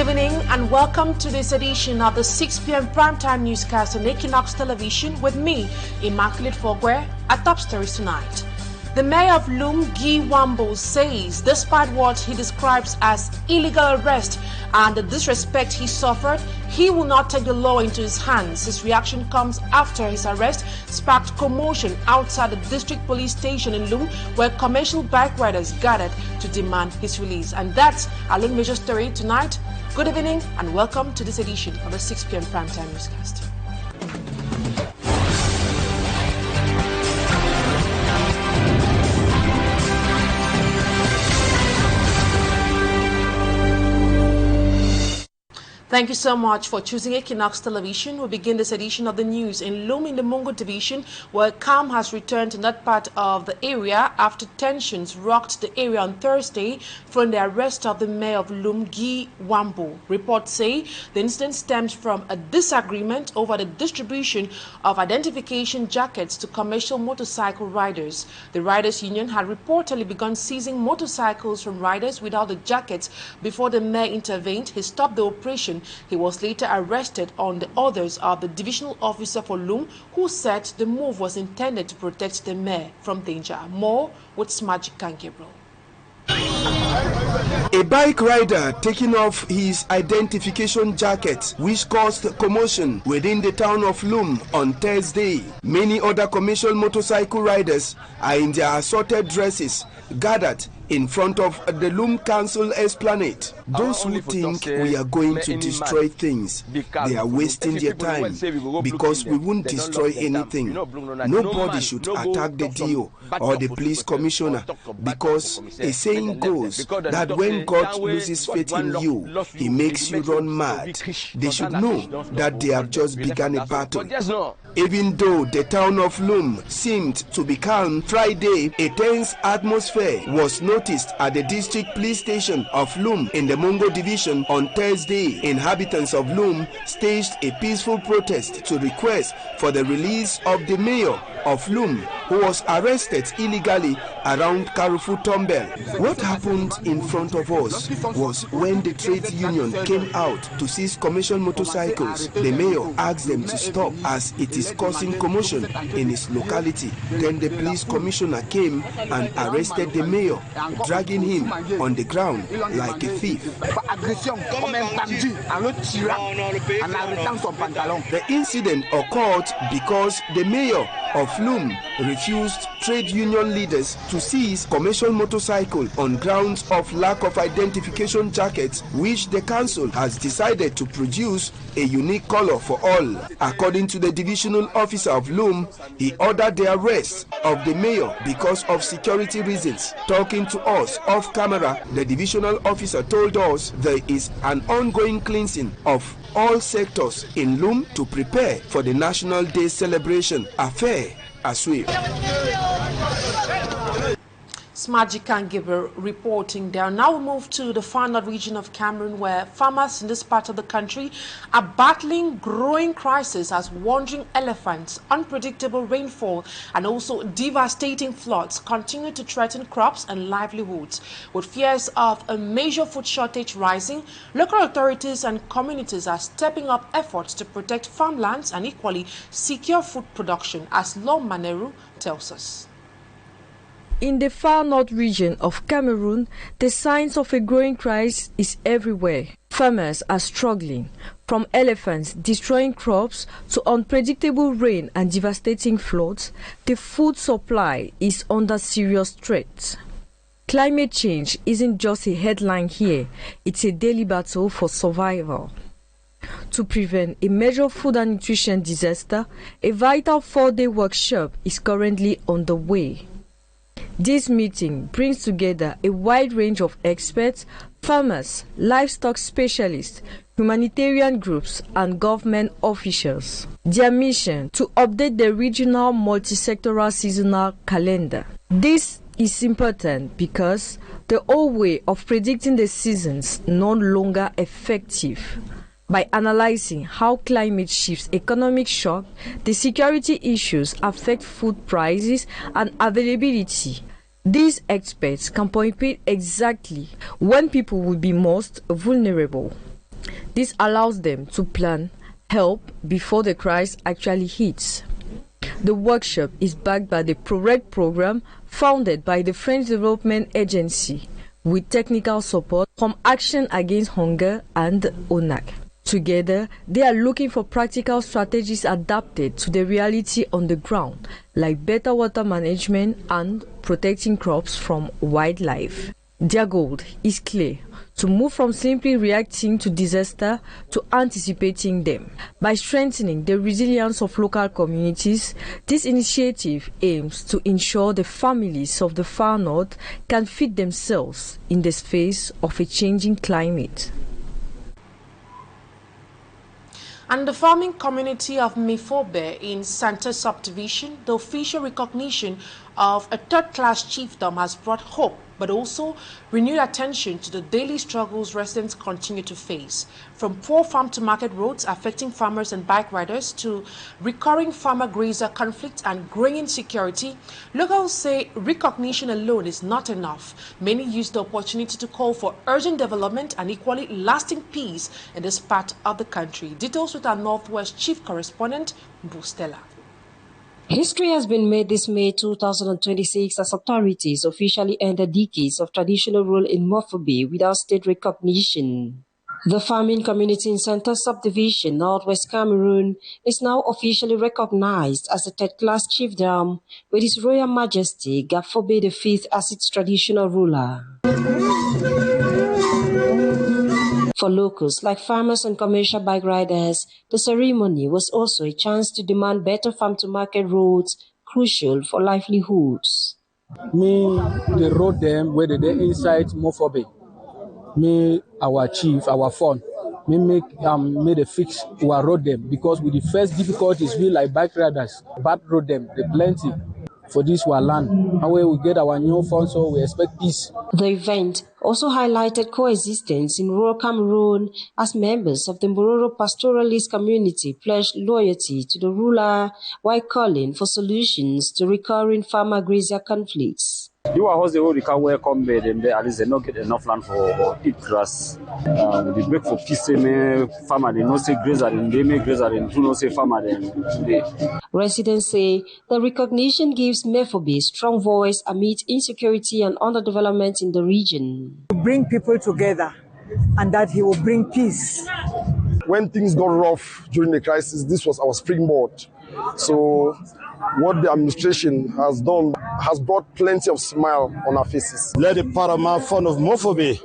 evening and welcome to this edition of the 6 p.m. primetime newscast on Equinoxe television with me, Immaculate Fogwe, at Top Stories tonight. The mayor of Loum, says despite what he describes as illegal arrest and the disrespect he suffered, he will not take the law into his hands. His reaction comes after his arrest sparked commotion outside the district police station in Loum, where commercial bike riders gathered to demand his release. And that's our Loum major story tonight. Good evening and welcome to this edition of the 6 p.m. primetime newscast. Thank you so much for choosing Equinoxe television. We begin this edition of the news in Loum in the Mungo division, where calm has returned to that part of the area after tensions rocked the area on Thursday from the arrest of the mayor of Loum, Reports say the incident stems from a disagreement over the distribution of identification jackets to commercial motorcycle riders. The riders' union had reportedly begun seizing motorcycles from riders without the jackets before the mayor intervened. He stopped the operation. He was later arrested on the orders of the divisional officer for Loum, who said the move was intended to protect the mayor from danger. More with Smaji Gabriel. A bike rider taking off his identification jacket, which caused commotion within the town of Loum on Thursday. Many other commercial motorcycle riders are in their assorted dresses, gathered in front of the Loum Council Esplanade. Those who think we are going to destroy things, they are wasting their time, because we won't destroy anything. Nobody should attack the DO or the police commissioner, because a saying goes that when God loses faith in you, he makes you run mad. They should know that they have just begun a battle. Even though the town of Loum seemed to be calm Friday, a tense atmosphere was noticed at the district police station of Loum in the Mungo division on Thursday. Inhabitants of Loum staged a peaceful protest to request for the release of the mayor of Loum, who was arrested illegally around Carrefour Tombel. What happened in front of us was when the trade union came out to seize commercial motorcycles. The mayor asked them to stop as it is causing commotion in his locality. Then the police commissioner came and arrested the mayor, dragging him on the ground like a thief. The incident occurred because the mayor of Loum refused trade union leaders to seize commercial motorcycle on grounds of lack of identification jackets, which the council has decided to produce a unique color for all. According to the divisional officer of Loum, he ordered the arrest of the mayor because of security reasons. Talking to us off camera, the divisional officer told us there is an ongoing cleansing of all sectors in Loum to prepare for the National Day celebration. Affair as well. Smaji Gabriel reporting there. Now we move to the far north region of Cameroon, where farmers in this part of the country are battling growing crisis as wandering elephants, unpredictable rainfall, and also devastating floods continue to threaten crops and livelihoods. With fears of a major food shortage rising, local authorities and communities are stepping up efforts to protect farmlands and equally secure food production, as Loum tells us. In the far north region of Cameroon, the signs of a growing crisis is everywhere. Farmers are struggling, from elephants destroying crops to unpredictable rain and devastating floods. The food supply is under serious threat. Climate change isn't just a headline here, it's a daily battle for survival. To prevent a major food and nutrition disaster, a vital 4-day workshop is currently underway. This meeting brings together a wide range of experts, farmers, livestock specialists, humanitarian groups, and government officials. Their mission to update the regional multi-sectoral seasonal calendar. This is important because the old way of predicting the seasons is no longer effective. By analyzing how climate shifts, economic shock, the security issues affect food prices and availability, these experts can pinpoint exactly when people will be most vulnerable. This allows them to plan, help before the crisis actually hits. The workshop is backed by the PROREG program founded by the French Development Agency with technical support from Action Against Hunger and ONAC. Together, they are looking for practical strategies adapted to the reality on the ground, like better water management and protecting crops from wildlife. Their goal is clear: to move from simply reacting to disaster to anticipating them. By strengthening the resilience of local communities, this initiative aims to ensure the families of the far north can feed themselves in the face of a changing climate. And the farming community of Mefobe in Santa Subdivision, the official recognition of a third-class chiefdom has brought hope, but also renewed attention to the daily struggles residents continue to face. From poor farm-to-market roads affecting farmers and bike riders to recurring farmer-grazer conflicts and grain insecurity, locals say recognition alone is not enough. Many use the opportunity to call for urgent development and equally lasting peace in this part of the country. Details with our Northwest Chief Correspondent, Bustela. History has been made this May 2026 as authorities officially ended decades of traditional rule in Mefobe without state recognition. The farming community in Santa Subdivision, Northwest Cameroon, is now officially recognized as a third-class chiefdom with His Royal Majesty Gafobe V as its traditional ruler. For locals like farmers and commercial bike riders, the ceremony was also a chance to demand better farm-to-market roads, crucial for livelihoods. Me, they wrote them where they inside Mefobe. Me, our chief, our fund, me made a fix who wrote them because with the first difficulties we like bike riders, bad road them, they plenty. For this our land. How we get our new funds, so we expect peace. The event also highlighted coexistence in rural Cameroon as members of the Mororo pastoralist community pledged loyalty to the ruler while calling for solutions to recurring farmer-grazer conflicts. You are also the can welcome them there, at least they not get enough land for eat grass. They break for peace, farmer they no say grazer and they make grazer and do not say farmer today. Residents say the recognition gives Mefobe a strong voice amid insecurity and underdevelopment in the region. To bring people together and that he will bring peace. When things got rough during the crisis, this was our springboard. So what the administration has done has brought plenty of smile on our faces. Let the paramount fund of Mefobe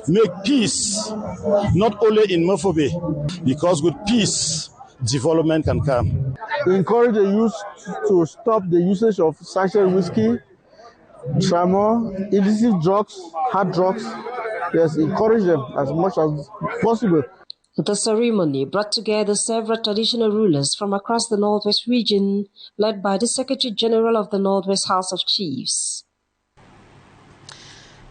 make peace, not only in Mefobe, because with peace, development can come. We encourage the youth to stop the usage of sachet whiskey, tramor, illicit drugs, hard drugs. Yes, encourage them as much as possible. The ceremony brought together several traditional rulers from across the Northwest region, led by the Secretary General of the Northwest House of Chiefs.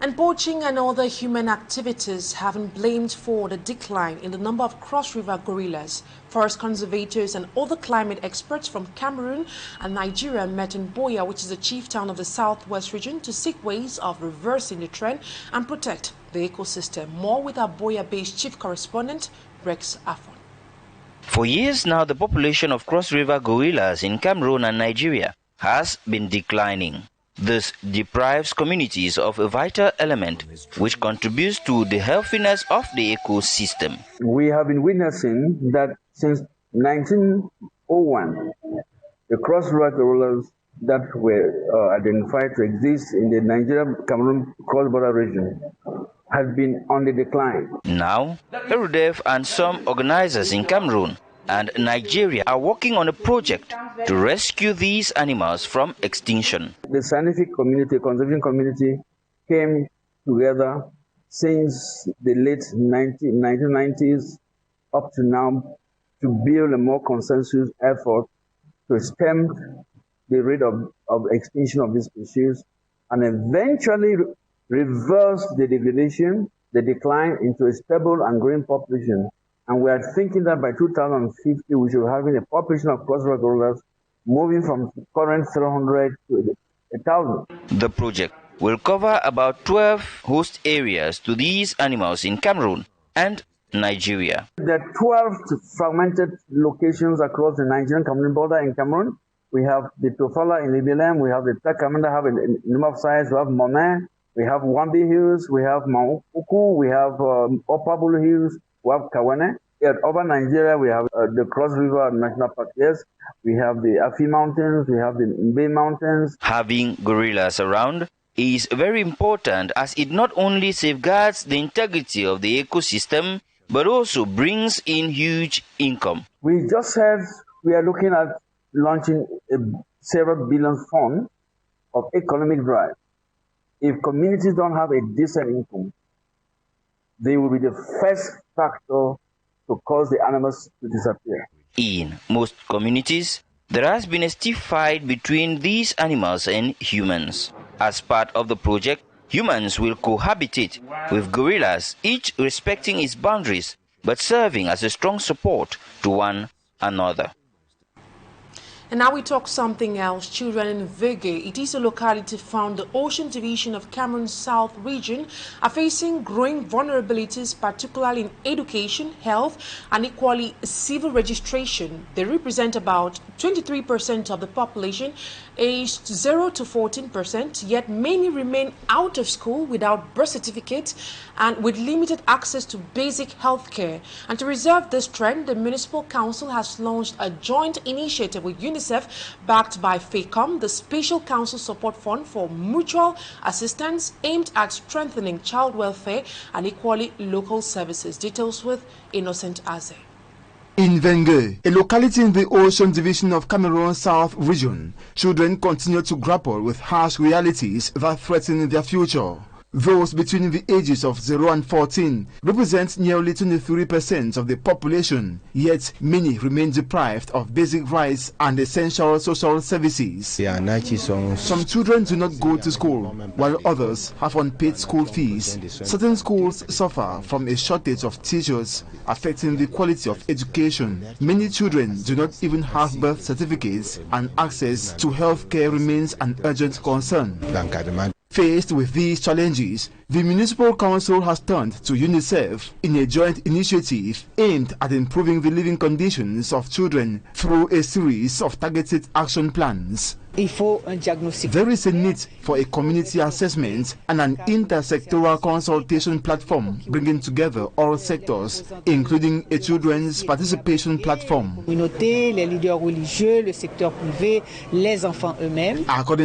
And poaching and other human activities have been blamed for the decline in the number of cross-river gorillas. Forest conservators and other climate experts from Cameroon and Nigeria met in Boya, which is the chief town of the Southwest region, to seek ways of reversing the trend and protect the ecosystem. More with our Boya-based chief correspondent, Rex Afon. For years now, the population of cross-river gorillas in Cameroon and Nigeria has been declining. This deprives communities of a vital element which contributes to the healthiness of the ecosystem. We have been witnessing that since 1901, the cross-river gorillas that were identified to exist in the Nigeria-Cameroon cross-border region has been on the decline. Now, ERUDEF and some organizers in Cameroon and Nigeria are working on a project to rescue these animals from extinction. The scientific community, conservation community, came together since the late 1990s up to now to build a more consensus effort to stem the rate of extinction of this species and eventually reverse the degradation, the decline into a stable and growing population. And we are thinking that by 2050, we should be having a population of cross-river gorillas moving from current 300 to 1,000. The project will cover about 12 host areas to these animals in Cameroon and Nigeria. There are 12 fragmented locations across the Nigerian-Cameroon border in Cameroon. We have the Tofala in Ibilem, we have the Takamanda, have a number of sites, we have Momen, we have Wambi Hills, we have Maukuku, we have Opabulu Hills, we have Kawane. In over Nigeria, we have the Cross River National Park, yes. We have the Afi Mountains, we have the Mbe Mountains. Having gorillas around is very important as it not only safeguards the integrity of the ecosystem, but also brings in huge income. We just said we are looking at launching a several billion fund of economic drive. If communities don't have a decent income, they will be the first factor to cause the animals to disappear. In most communities, there has been a stiff fight between these animals and humans. As part of the project, humans will cohabitate with gorillas, each respecting its boundaries, but serving as a strong support to one another. And now we talk something else. Children in Vege, it is a locality found the Ocean Division of Cameroon's South region, are facing growing vulnerabilities, particularly in education, health, and equally civil registration. They represent about 23% of the population, aged 0 to 14%, yet many remain out of school without birth certificates and with limited access to basic health care. And to resolve this trend, the Municipal Council has launched a joint initiative with UNICEF, backed by FACOM, the Special Council Support Fund for Mutual Assistance, aimed at strengthening child welfare and equally local services. Details with Innocent Aze. In Venge, a locality in the Ocean Division of Cameroon's South region, children continue to grapple with harsh realities that threaten their future. Those between the ages of 0 and 14 represent nearly 23% of the population, yet many remain deprived of basic rights and essential social services. Some children do not go to school, while others have unpaid school fees. Certain schools suffer from a shortage of teachers, affecting the quality of education. Many children do not even have birth certificates, and access to health care remains an urgent concern. Faced with these challenges, the Municipal Council has turned to UNICEF in a joint initiative aimed at improving the living conditions of children through a series of targeted action plans. There is a need for a community assessment and an intersectoral consultation platform bringing together all sectors, including a children's participation platform. According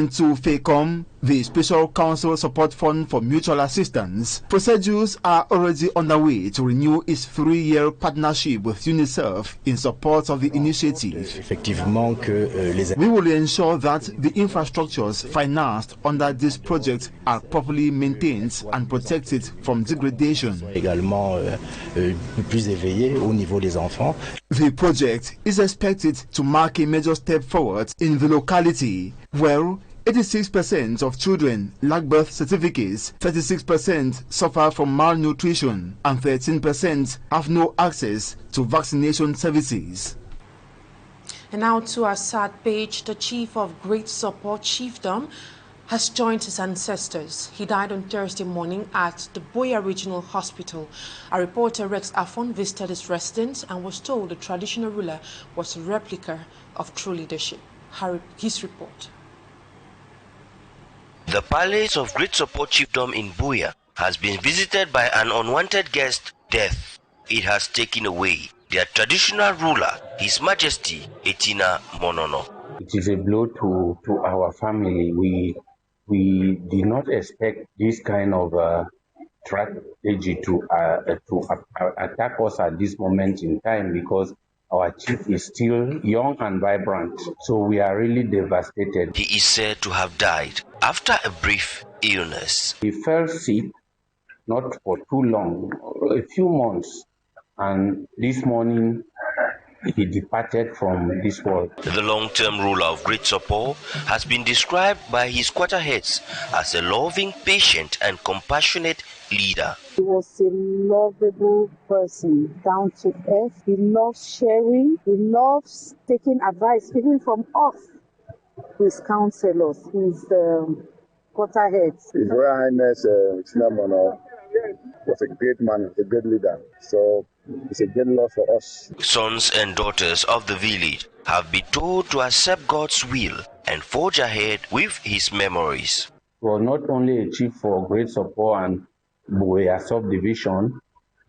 to FACOM, the Special Council Support Fund for Mutual Assistance, procedures are already underway to renew its 3-year partnership with UNICEF in support of the initiative. We will ensure that the infrastructures financed under this project are properly maintained and protected from degradation. The project is expected to mark a major step forward in the locality, where 86% of children lack birth certificates, 36% suffer from malnutrition, and 13% have no access to vaccination services. And now to our sad page, the chief of Great Support, Chieftain, has joined his ancestors. He died on Thursday morning at the Boya Regional Hospital. Our reporter Rex Afon visited his residence and was told the traditional ruler was a replica of true leadership. His report. The palace of Great Support Chiefdom in Buea has been visited by an unwanted guest, Death. It has taken away their traditional ruler, His Majesty Etina Monono. It is a blow to our family. We did not expect this kind of strategy to attack us at this moment in time, because our chief is still young and vibrant. So we are really devastated. He is said to have died after a brief illness. He fell sick, not for too long, a few months. And this morning, he departed from this world. The long-term ruler of Great Support has been described by his quarterheads as a loving, patient, and compassionate leader. He was a lovable person, down to earth. He loves sharing. He loves taking advice, even from us, his counselors, his quarterheads. His Royal Highness Etina Monono was a great man, a great leader. So It's a great loss for us. Sons and daughters of the village have been told to accept God's will and forge ahead with his memories. He was not only a chief for Great Support and Buea subdivision,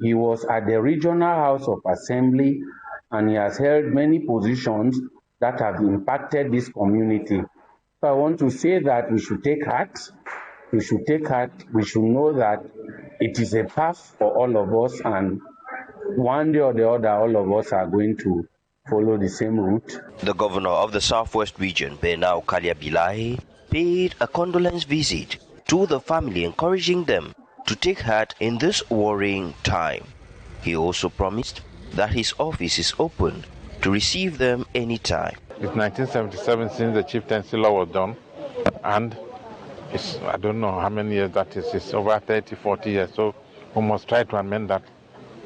he was at the Regional House of Assembly, and he has held many positions that have impacted this community. So I want to say that we should take heart. We should take heart. We should know that it is a path for all of us, and one day or the other, all of us are going to follow the same route. The governor of the Southwest region, Benau Kaliabilai, paid a condolence visit to the family, encouraging them to take heart in this worrying time. He also promised that his office is open to receive them anytime. It's 1977 since the Chieftaincy law was done, and I don't know how many years that is. It's over 30, 40 years, so we must try to amend that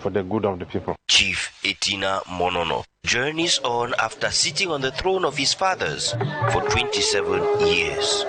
for the good of the people. Chief Etina Monono journeys on after sitting on the throne of his fathers for 27 years.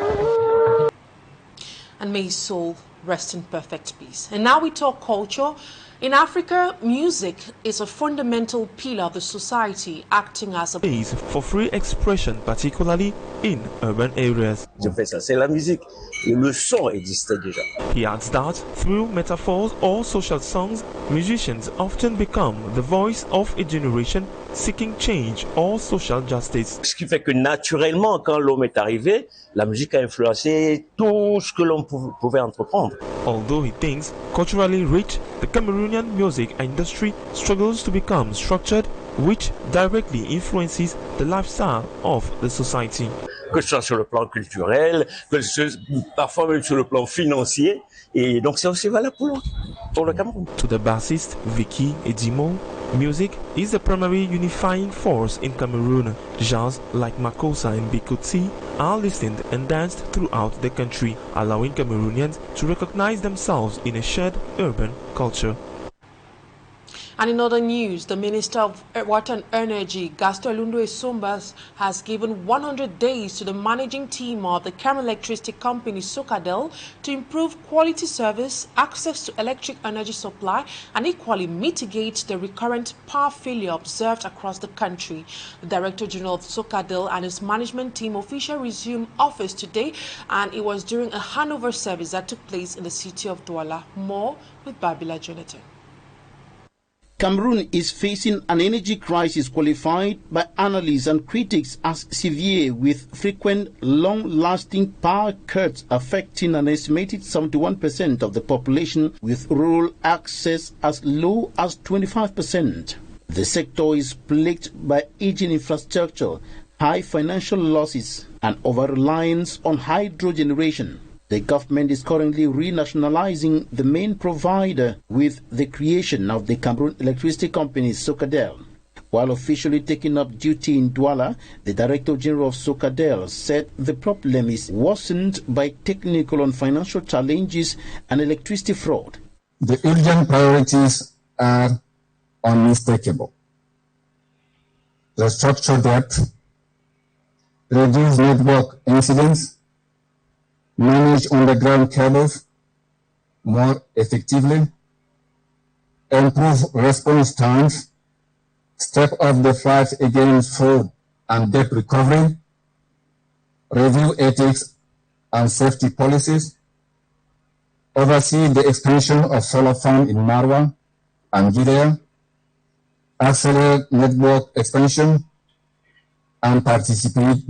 And may his soul rest in perfect peace. And now we talk culture. In Africa, music is a fundamental pillar of the society, acting as a base for free expression, particularly in urban areas. Je fais ça, c'est la musique. Le son existait déjà. He adds that through metaphors or social songs, musicians often become the voice of a generation seeking change or social justice. Ce qui fait que naturellement, quand l'homme est arrivé, la musique a influencé tout ce que l'on pouvait entreprendre. Although he thinks culturally rich, the Cameroonian music industry struggles to become structured, which directly influences the lifestyle of the society. Que ce soit sur le plan culturel, parfois même sur le plan financier, et donc c'est aussi valable pour le Cameroun. To the bassist Vicky Edimo, music is the primary unifying force in Cameroon. Jazz like Makossa and Bikutsi are listened and danced throughout the country, allowing Cameroonians to recognize themselves in a shared urban culture. And in other news, the Minister of Water and Energy, Gaston Lundu Esumbas, has given 100 days to the managing team of the Cameroon Electricity Company, Socadel, to improve quality service, access to electric energy supply, and equally mitigate the recurrent power failure observed across the country. The Director General of Socadel and his management team officially resumed office today, and it was during a handover service that took place in the city of Douala. More with Babila Jonathan. Cameroon is facing an energy crisis qualified by analysts and critics as severe, with frequent, long-lasting power cuts affecting an estimated 71% of the population, with rural access as low as 25%. The sector is plagued by aging infrastructure, high financial losses, and over-reliance on hydro generation. The government is currently renationalizing the main provider with the creation of the Cameroon Electricity Company, Socadel. While officially taking up duty in Douala, the Director General of Socadel said the problem is worsened by technical and financial challenges and electricity fraud. The urgent priorities are unmistakable. Restructure debt, reduce network incidents, manage underground cables more effectively, improve response times, step up the fight against fraud and debt recovery, review ethics and safety policies, oversee the expansion of solar farm in Marwa and Gidea, accelerate network expansion, and participate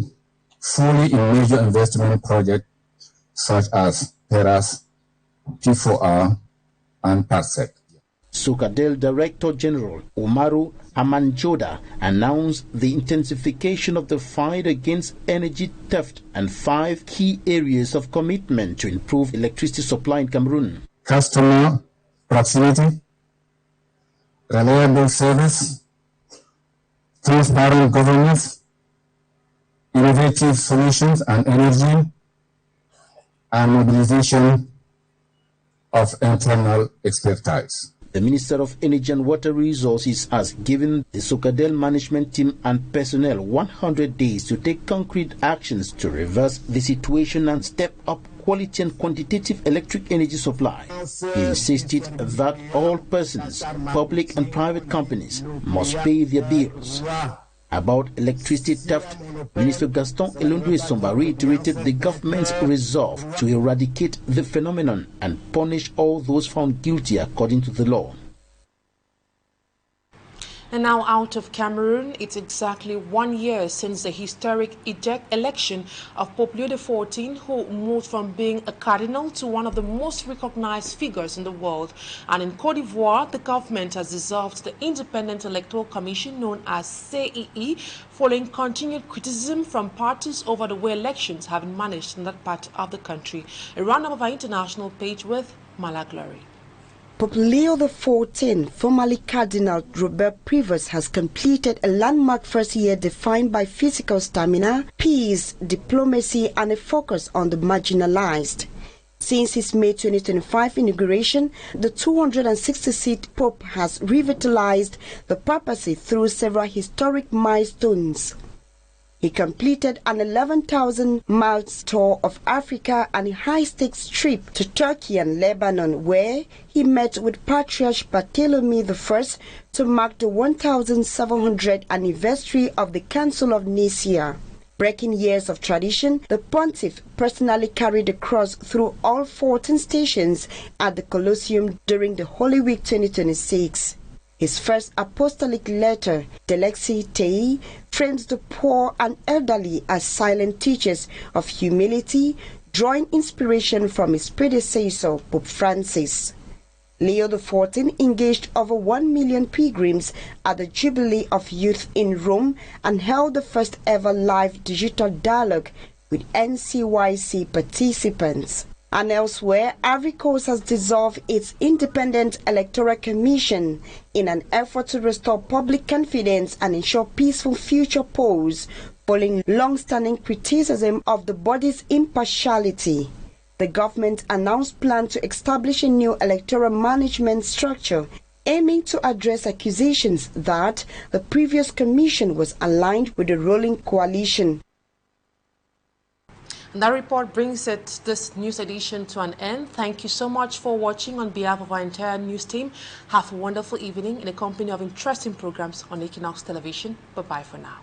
fully in major investment projects such as Peras, P4R, and Parsec. Socadel Director General Umaru Amanjoda announced the intensification of the fight against energy theft and 5 key areas of commitment to improve electricity supply in Cameroon. Customer proximity, reliable service, transparent governance, innovative solutions and energy, and mobilization of internal expertise. The Minister of Energy and Water Resources has given the Sokadel management team and personnel 100 days to take concrete actions to reverse the situation and step up quality and quantitative electric energy supply. He insisted that all persons, public and private companies, must pay their bills. About electricity theft, Minister Gaston Elundwe-Somba reiterated the government's resolve to eradicate the phenomenon and punish all those found guilty according to the law. And now out of Cameroon, it's exactly 1 year since the historic election of Pope Leo XIV, who moved from being a cardinal to one of the most recognized figures in the world. And in Côte d'Ivoire, the government has dissolved the Independent Electoral Commission known as CEE, following continued criticism from parties over the way elections have been managed in that part of the country. A roundup of our international page with Mala Glory. Pope Leo XIV, formerly Cardinal Robert Prevost, has completed a landmark first year defined by physical stamina, peace, diplomacy, and a focus on the marginalized. Since his May 2025 inauguration, the 260-seat Pope has revitalized the papacy through several historic milestones. He completed an 11,000-mile tour of Africa and a high-stakes trip to Turkey and Lebanon, where he met with Patriarch Bartholomew I to mark the 1,700th anniversary of the Council of Nicaea. Breaking years of tradition, the pontiff personally carried the cross through all 14 stations at the Colosseum during the Holy Week 2026. His first apostolic letter, Delimagenousrendonscompte, frames the poor and elderly as silent teachers of humility, drawing inspiration from his predecessor, Pope Francis. Leo XIV engaged over 1 million pilgrims at the Jubilee of Youth in Rome and held the first ever live digital dialogue with NCYC participants. And elsewhere, Ivory Coast has dissolved its Independent Electoral Commission in an effort to restore public confidence and ensure peaceful future polls, following long-standing criticism of the body's impartiality. The government announced plans to establish a new electoral management structure aiming to address accusations that the previous commission was aligned with the ruling coalition. And that report brings this news edition to an end. Thank you so much for watching. On behalf of our entire news team, have a wonderful evening in the company of interesting programs on Equinoxe Television. Bye-bye for now.